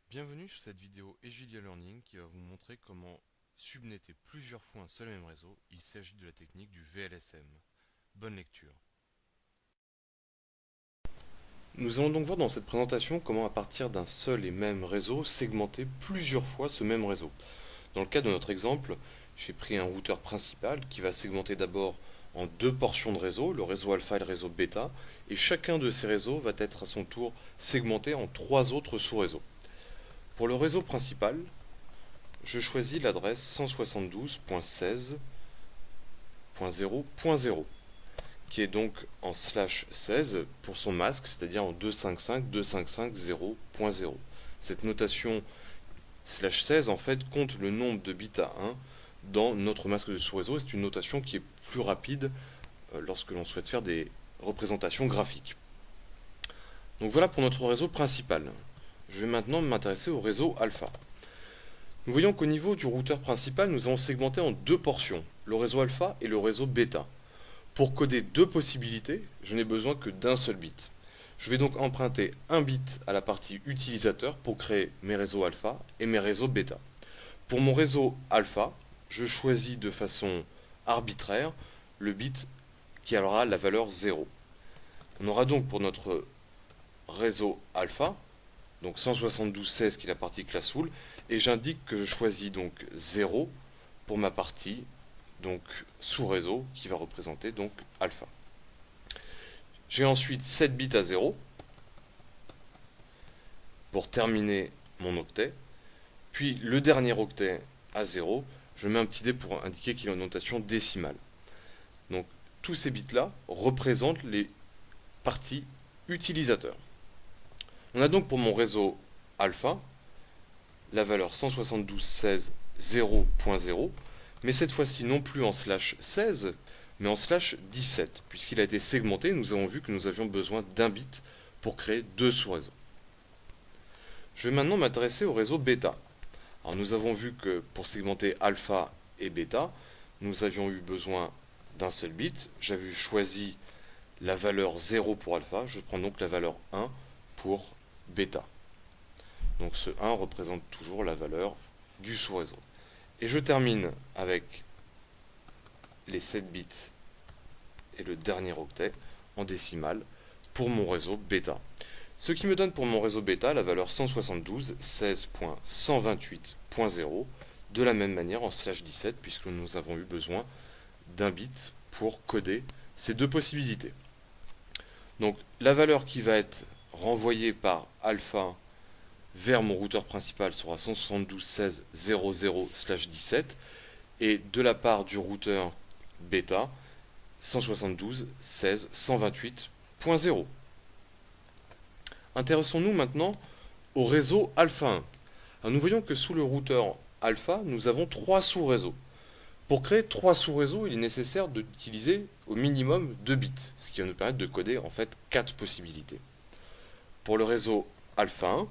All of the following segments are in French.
Bienvenue sur cette vidéo Egilia Learning qui va vous montrer comment subnetter plusieurs fois un seul et même réseau. Il s'agit de la technique du VLSM. Bonne lecture. Nous allons donc voir dans cette présentation comment à partir d'un seul et même réseau segmenter plusieurs fois ce même réseau. Dans le cas de notre exemple, j'ai pris un routeur principal qui va segmenter d'abord en deux portions de réseau, le réseau alpha et le réseau bêta, et chacun de ces réseaux va être à son tour segmenté en trois autres sous-réseaux. Pour le réseau principal, je choisis l'adresse 172.16.0.0 qui est donc en /16 pour son masque, c'est-à-dire en 255.255.0.0. Cette notation /16 en fait compte le nombre de bits à 1 dans notre masque de sous-réseau. C'est une notation qui est plus rapide lorsque l'on souhaite faire des représentations graphiques. Donc voilà pour notre réseau principal. Je vais maintenant m'intéresser au réseau alpha. Nous voyons qu'au niveau du routeur principal, nous avons segmenté en deux portions, le réseau alpha et le réseau bêta. Pour coder deux possibilités, je n'ai besoin que d'un seul bit. Je vais donc emprunter un bit à la partie utilisateur pour créer mes réseaux alpha et mes réseaux bêta. Pour mon réseau alpha, je choisis de façon arbitraire le bit qui aura la valeur 0. On aura donc pour notre réseau alpha, donc 172.16 qui est la partie classoul, et j'indique que je choisis donc 0 pour ma partie donc sous-réseau qui va représenter donc alpha. J'ai ensuite 7 bits à 0 pour terminer mon octet, puis le dernier octet à 0, je mets un petit dé pour indiquer qu'il y a une notation décimale. Donc tous ces bits là représentent les parties utilisateurs. On a donc pour mon réseau alpha la valeur 172.16.0.0, mais cette fois-ci non plus en /16, mais en /17, puisqu'il a été segmenté. Nous avons vu que nous avions besoin d'un bit pour créer deux sous-réseaux. Je vais maintenant m'intéresser au réseau bêta. Alors nous avons vu que pour segmenter alpha et bêta, nous avions eu besoin d'un seul bit. J'avais choisi la valeur 0 pour alpha, je prends donc la valeur 1 pour bêta. Donc ce 1 représente toujours la valeur du sous-réseau. Et je termine avec les 7 bits et le dernier octet en décimale pour mon réseau bêta. Ce qui me donne pour mon réseau bêta la valeur 172.16.128.0 de la même manière en /17 puisque nous avons eu besoin d'un bit pour coder ces deux possibilités. Donc la valeur qui va être renvoyée par alpha vers mon routeur principal sera 172.16.00/17 et de la part du routeur bêta 172.16.128.0. Intéressons-nous maintenant au réseau alpha 1. Alors nous voyons que sous le routeur alpha, nous avons trois sous-réseaux. Pour créer trois sous-réseaux, il est nécessaire d'utiliser au minimum 2 bits, ce qui va nous permettre de coder en fait 4 possibilités. Pour le réseau alpha 1,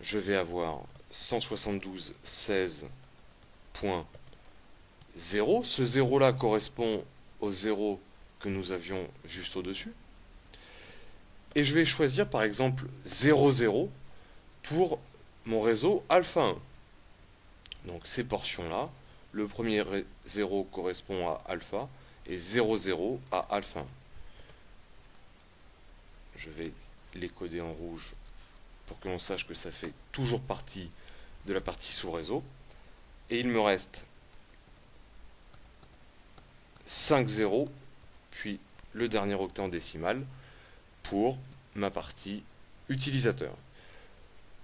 je vais avoir 172.16.0. Ce 0 là correspond au 0 que nous avions juste au-dessus. Et je vais choisir par exemple 00 pour mon réseau alpha 1. Donc ces portions-là, le premier 0 correspond à alpha et 00 à alpha 1. Je vais les coder en rouge pour que l'on sache que ça fait toujours partie de la partie sous-réseau. Et il me reste 5 0, puis le dernier octet en décimale pour ma partie utilisateur.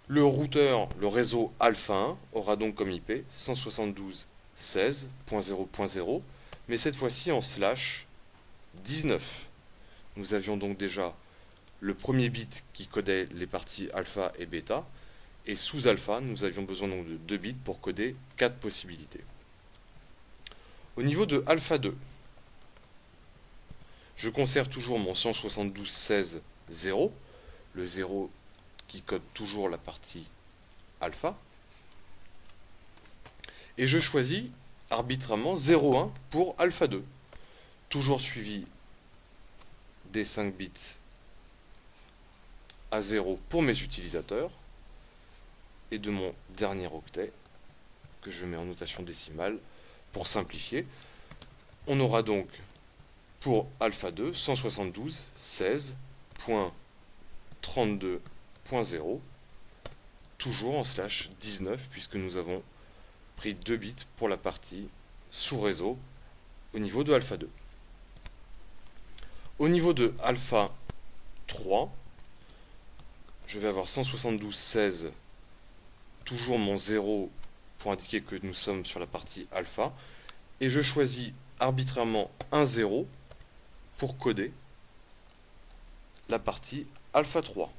Le routeur, le réseau alpha 1, aura donc comme IP 172.16.0.0, mais cette fois-ci en /19. Nous avions donc déjà le premier bit qui codait les parties alpha et bêta, et sous alpha, nous avions besoin donc de 2 bits pour coder 4 possibilités. Au niveau de alpha 2, je conserve toujours mon 172.16.0, le 0 qui code toujours la partie alpha, et je choisis arbitrairement 0,1 pour alpha 2, toujours suivi des 5 bits à 0 pour mes utilisateurs, et de mon dernier octet, que je mets en notation décimale pour simplifier. On aura donc pour alpha 2 172.16.32.0, toujours en slash 19, puisque nous avons pris 2 bits pour la partie sous réseau au niveau de alpha 2. Au niveau de alpha 3, je vais avoir 172.16, toujours mon 0 pour indiquer que nous sommes sur la partie alpha, et je choisis arbitrairement un 0 pour coder la partie alpha 3.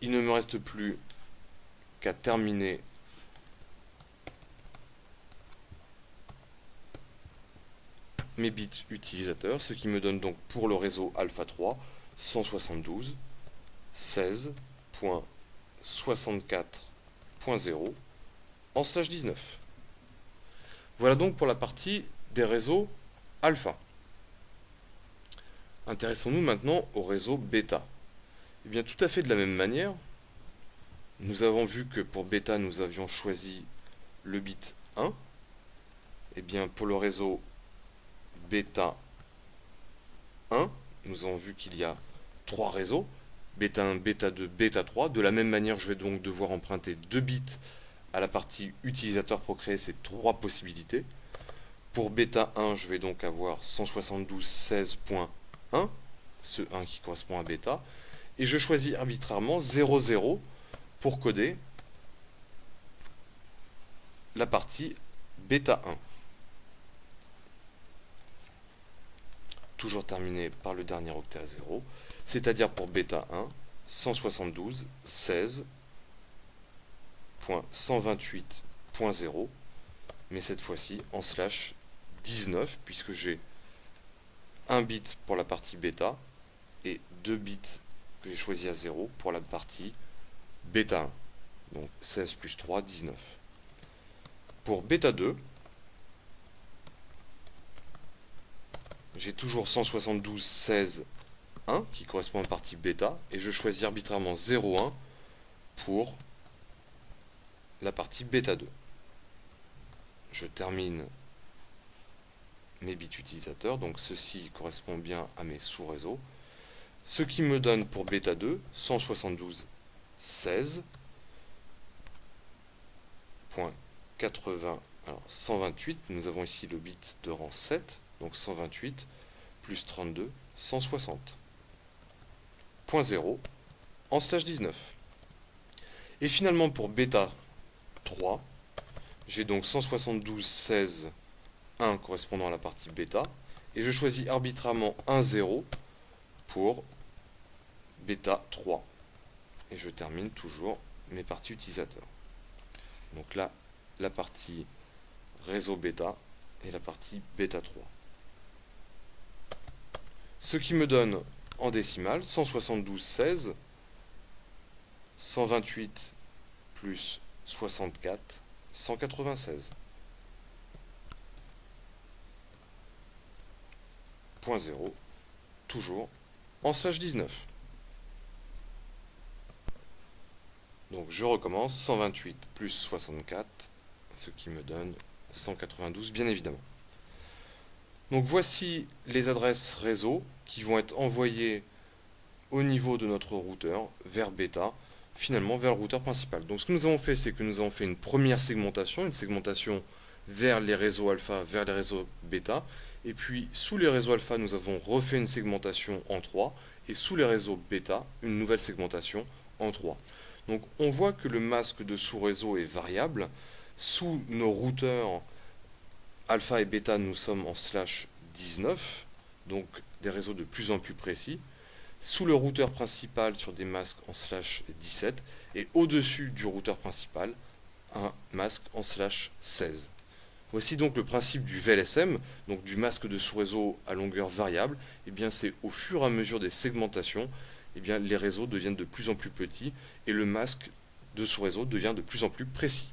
Il ne me reste plus qu'à terminer mes bits utilisateurs, ce qui me donne donc pour le réseau alpha 3 172.16.64.0 en slash 19. Voilà donc pour la partie des réseaux alpha. Intéressons-nous maintenant au réseau bêta. Et bien tout à fait de la même manière, nous avons vu que pour bêta nous avions choisi le bit 1. Et bien pour le réseau bêta 1, nous avons vu qu'il y a 3 réseaux, bêta 1, bêta 2, bêta 3. De la même manière, je vais donc devoir emprunter 2 bits à la partie utilisateur pour créer ces 3 possibilités. Pour bêta 1, je vais donc avoir 172.16.1, ce 1 qui correspond à bêta, et je choisis arbitrairement 00 pour coder la partie bêta 1. Toujours terminé par le dernier octet à 0, c'est-à-dire pour bêta 1, 172.16.128.0, mais cette fois-ci en slash 19, puisque j'ai un bit pour la partie bêta et 2 bits que j'ai choisi à 0 pour la partie bêta 1. Donc 16 plus 3, 19. Pour bêta 2, j'ai toujours 172.16.1 qui correspond à la partie bêta, et je choisis arbitrairement 0,1 pour la partie bêta 2. Je termine mes bits utilisateurs, donc ceci correspond bien à mes sous-réseaux, ce qui me donne pour bêta 2 172.16.80, alors 128, nous avons ici le bit de rang 7, donc 128 plus 32, 160.0 en slash 19. Et finalement pour bêta 3, j'ai donc 172.16.1 correspondant à la partie bêta, et je choisis arbitrairement un 0 pour bêta 3. Et je termine toujours mes parties utilisateurs. Donc là, la partie réseau bêta et la partie bêta 3. Ce qui me donne en décimale 172.16, 128 plus 64, 196. Point 0, toujours en slash 19. Donc je recommence, 128 plus 64, ce qui me donne 192 bien évidemment. Donc voici les adresses réseau qui vont être envoyées au niveau de notre routeur vers bêta, finalement vers le routeur principal. Donc ce que nous avons fait, c'est que nous avons fait une première segmentation, vers les réseaux alpha, vers les réseaux bêta, et puis sous les réseaux alpha, nous avons refait une segmentation en 3, et sous les réseaux bêta, une nouvelle segmentation en 3. Donc on voit que le masque de sous-réseau est variable. Sous nos routeurs alpha et bêta, nous sommes en slash 19, donc des réseaux de plus en plus précis. Sous le routeur principal, sur des masques en slash 17, et au-dessus du routeur principal, un masque en slash 16. Voici donc le principe du VLSM, donc du masque de sous-réseau à longueur variable. Et bien c'est au fur et à mesure des segmentations, et bien les réseaux deviennent de plus en plus petits et le masque de sous-réseau devient de plus en plus précis.